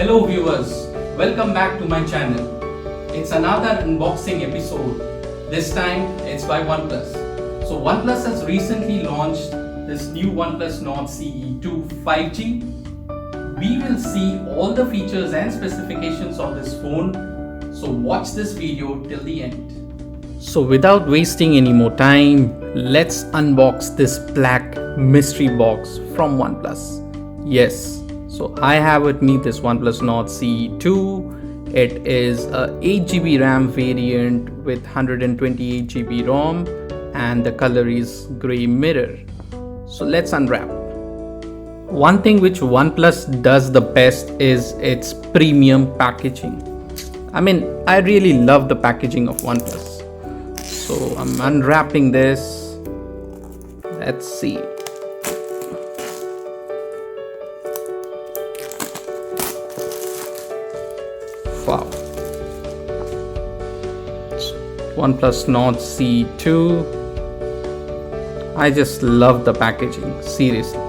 Hello viewers, welcome back to my channel. It's another unboxing episode. This time it's by Oneplus. So Oneplus has recently launched this new Oneplus NORD CE2 5G. We will see all the features and specifications of this phone. So watch this video till the end. So without wasting any more time, let's unbox this black mystery box from Oneplus. Yes. So I have with me this OnePlus NORD CE2. It is a 8GB RAM variant with 128GB ROM and the color is grey mirror. So let's unwrap. One thing which OnePlus does the best is its premium packaging. I really love the packaging of OnePlus. So I'm unwrapping this. Let's see. Wow. OnePlus NORD CE2. I just love the packaging, seriously.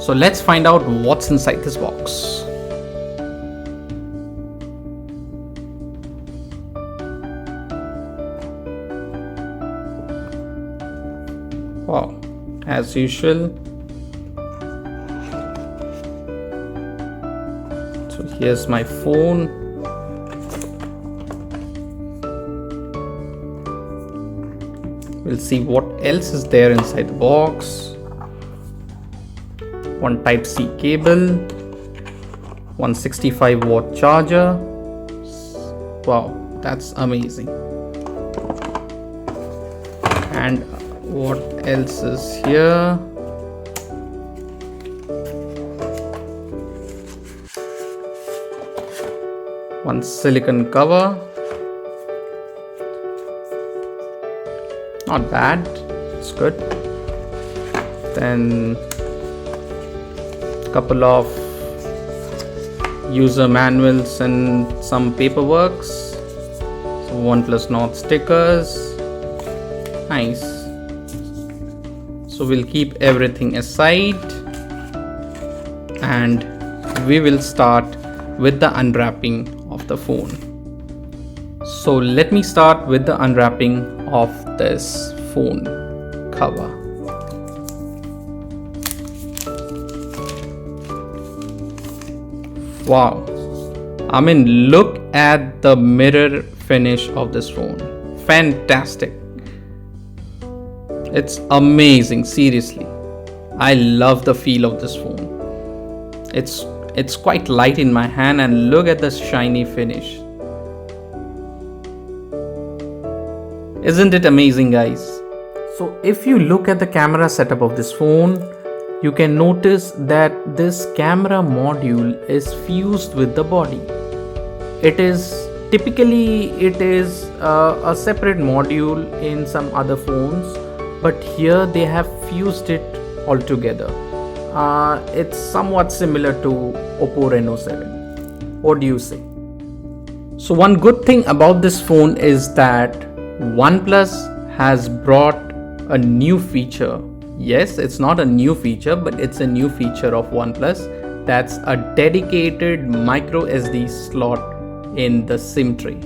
So let's find out what's inside this box. Wow, as usual. So here's my phone. We'll see what else is there inside the box. One Type-C cable, 165W charger. Wow, that's amazing. And what else is here? One silicone cover. Not bad, it's good. Then couple of user manuals and some paperworks. So OnePlus NORD stickers. Nice. So we'll keep everything aside and we will start with the unwrapping of the phone. So let me start with the unwrapping of this phone cover. Wow, look at the mirror finish of this phone. Fantastic. It's amazing, seriously. I love the feel of this phone. It's quite light in my hand and look at the shiny finish. Isn't it amazing, guys? So if you look at the camera setup of this phone, you can notice that this camera module is fused with the body. It is a separate module in some other phones, but here they have fused it all together. It's somewhat similar to Oppo Reno 7. What do you say? So one good thing about this phone is that OnePlus has brought a new feature. Yes, it's not a new feature, but it's a new feature of OnePlus. That's a dedicated micro SD slot in the SIM tray.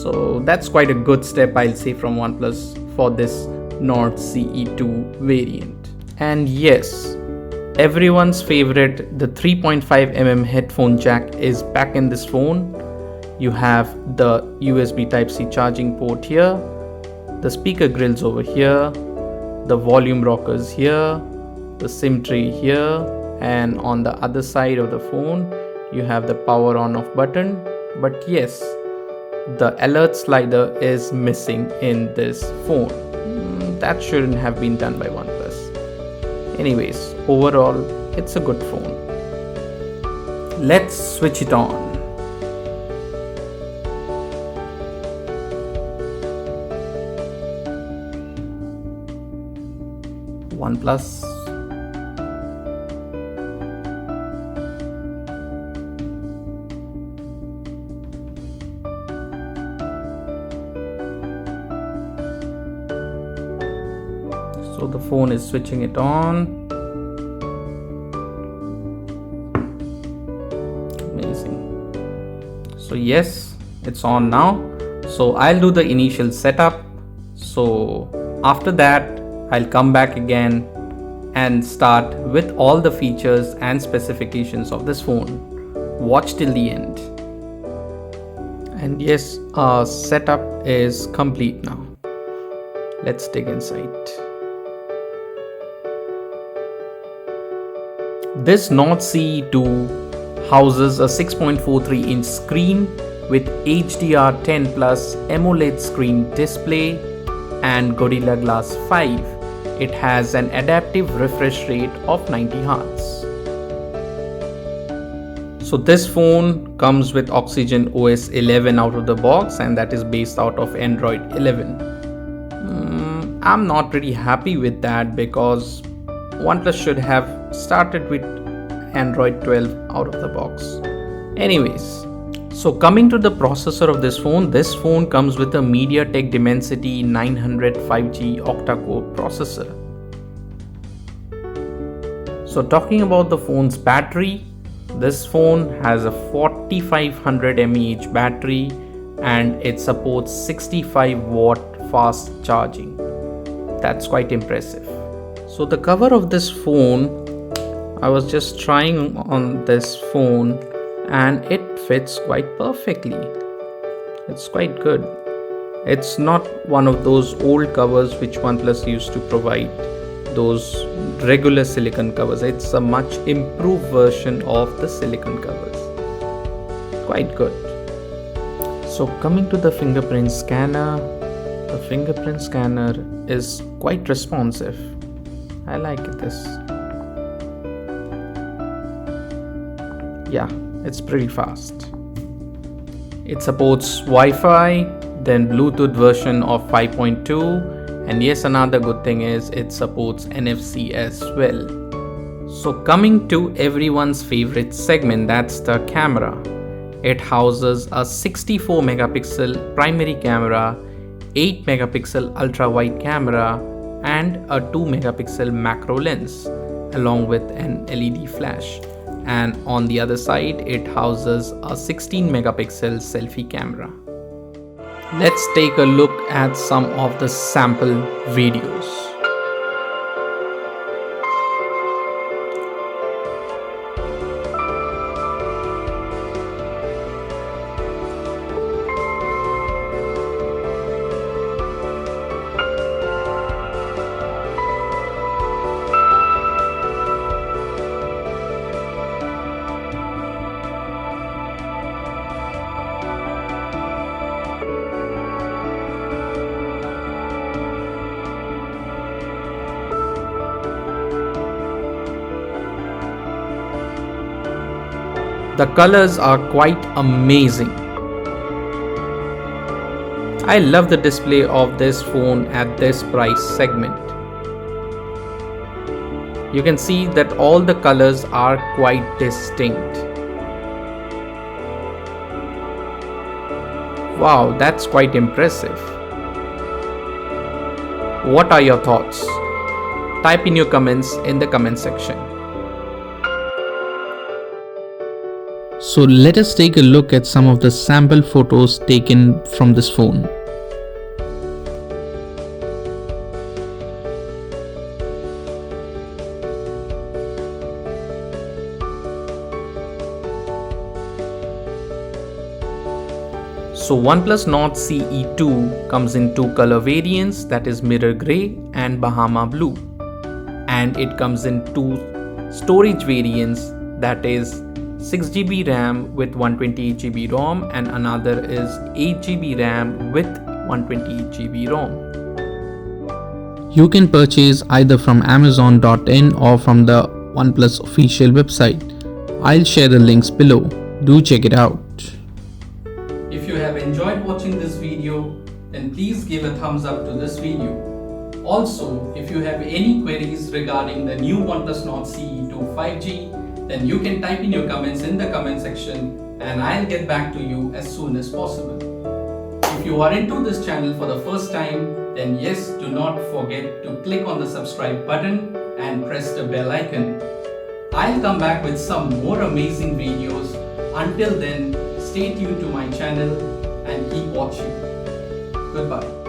So that's quite a good step, I'll say, from OnePlus for this NORD CE2 variant. And yes, everyone's favorite, the 3.5mm headphone jack is back in this phone. You have the USB Type-C charging port here, the speaker grills over here, the volume rockers here, the SIM tray here, and on the other side of the phone you have the power on off button. But yes, the alert slider is missing in this phone. That shouldn't have been done by OnePlus. Anyways, overall it's a good phone. Let's switch it on. OnePlus. So the phone is switching it on. amazing. So yes, it's on now. So I'll do the initial setup. So after that, I'll come back again and start with all the features and specifications of this phone. Watch till the end. And yes, our setup is complete now. Let's dig inside. This NORD CE2 houses a 6.43-inch screen with HDR10 Plus AMOLED screen display and Gorilla Glass 5. It has an adaptive refresh rate of 90 Hz. So this phone comes with Oxygen OS 11 out of the box, and that is based out of Android 11. I'm not pretty happy with that because OnePlus should have started with Android 12 out of the box. Anyways, so coming to the processor of this phone comes with a MediaTek Dimensity 900 5G octa-core processor. So talking about the phone's battery, this phone has a 4500 mAh battery and it supports 65 watt fast charging. That's quite impressive. So the cover of this phone, I was just trying on this phone and it fits quite perfectly. It's quite good. It's not one of those old covers which OnePlus used to provide, those regular silicone covers. It's a much improved version of the silicone covers. Quite good. So coming to the fingerprint scanner, the fingerprint scanner is quite responsive. I like this. Yeah, it's pretty fast. It supports Wi-Fi, then Bluetooth version of 5.2, and yes, another good thing is it supports NFC as well. So coming to everyone's favorite segment, that's the camera. It houses a 64 megapixel primary camera, 8 megapixel ultra wide camera, and a 2 megapixel macro lens along with an LED flash. And on the other side, it houses a 16 megapixel selfie camera. Let's take a look at some of the sample videos. The colors are quite amazing. I love the display of this phone at this price segment. You can see that all the colors are quite distinct. Wow, that's quite impressive. What are your thoughts? Type in your comments in the comment section. So let us take a look at some of the sample photos taken from this phone. So OnePlus NORD CE2 comes in two color variants, that is mirror grey and Bahama blue. And it comes in two storage variants, that is 6GB RAM with 128GB ROM and another is 8GB RAM with 128GB ROM. You can purchase either from Amazon.in or from the OnePlus official website. I'll share the links below. Do check it out. If you have enjoyed watching this video, then please give a thumbs up to this video. Also, if you have any queries regarding the new OnePlus NORD CE2 5G, then you can type in your comments in the comment section and I'll get back to you as soon as possible. If you are into this channel for the first time, then yes, do not forget to click on the subscribe button and press the bell icon. I'll come back with some more amazing videos. Until then, stay tuned to my channel and keep watching. Goodbye.